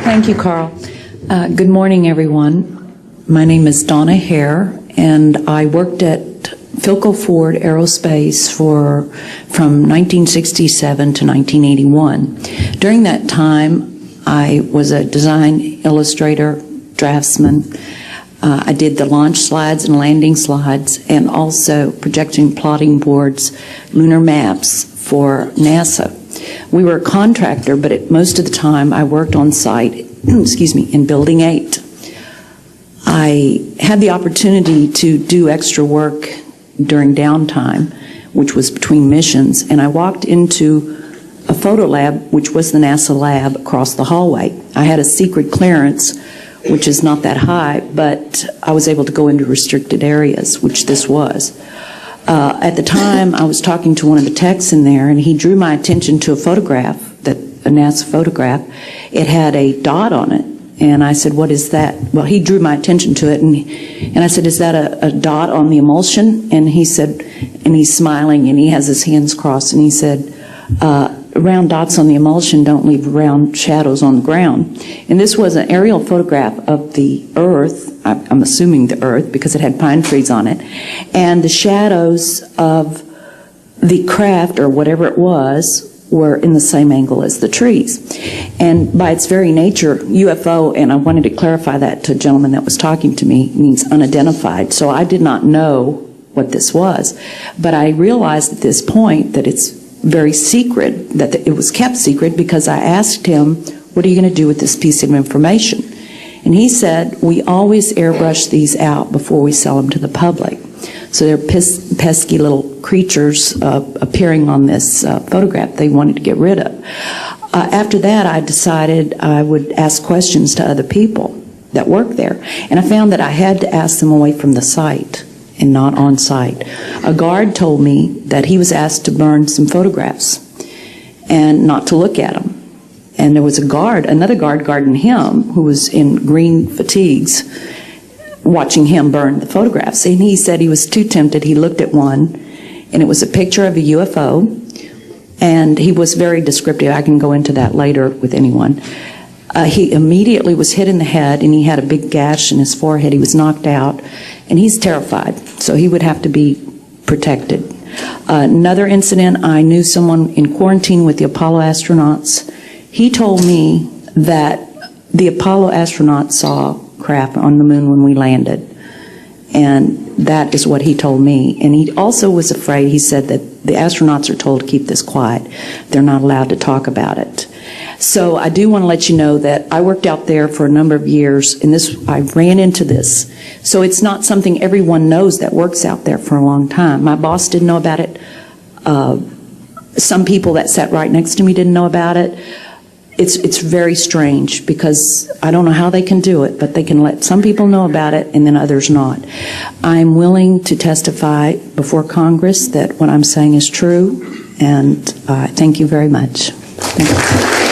Thank you, Carl. Good morning, everyone. My name is Donna Hare, and I worked at Philco Ford Aerospace from 1967 to 1981. During that time, I was a design illustrator, draftsman. I did the launch slides and landing slides, and also projection plotting boards, lunar maps for NASA. We were a contractor, but most of the time I worked on site, excuse me, in Building 8. I had the opportunity to do extra work during downtime, which was between missions, and I walked into a photo lab, which was the NASA lab across the hallway. I had a secret clearance, which is not that high, but I was able to go into restricted areas, which this was. At the time, I was talking to one of the techs in there, and he drew my attention to a photograph, a NASA photograph. It had a dot on it, and I said, "What is that?" Well, he drew my attention to it, and I said, "Is that a dot on the emulsion?" And he said, and he's smiling, and he has his hands crossed, and he said, "Round dots on the emulsion don't leave round shadows on the ground." And this was an aerial photograph of the Earth, I'm assuming the Earth, because it had pine trees on it, and the shadows of the craft, or whatever it was, were in the same angle as the trees. And by its very nature, UFO, and I wanted to clarify that to a gentleman that was talking to me, means unidentified. So I did not know what this was. But I realized at this point that it's very secret, that it was kept secret, because I asked him, "What are you going to do with this piece of information?" And he said, "We always airbrush these out before we sell them to the public." So they're pesky little creatures appearing on this photograph they wanted to get rid of. After that, I decided I would ask questions to other people that work there. And I found that I had to ask them away from the site and not on site. A guard told me that he was asked to burn some photographs and not to look at them. And there was a guard, another guard guarding him, who was in green fatigues, watching him burn the photographs. And he said he was too tempted. He looked at one, and it was a picture of a UFO, and he was very descriptive. I can go into that later with anyone. He immediately was hit in the head, and he had a big gash in his forehead. He was knocked out, and he's terrified, so he would have to be protected. Another incident, I knew someone in quarantine with the Apollo astronauts. He told me that the Apollo astronauts saw craft on the moon when we landed, and that is what he told me. And he also was afraid. He said that the astronauts are told to keep this quiet. They're not allowed to talk about it. So I do want to let you know that I worked out there for a number of years, and I ran into this. So it's not something everyone knows that works out there for a long time. My boss didn't know about it. Some people that sat right next to me didn't know about it. It's very strange, because I don't know how they can do it, but they can let some people know about it and then others not. I'm willing to testify before Congress that what I'm saying is true, and thank you very much. Thank you.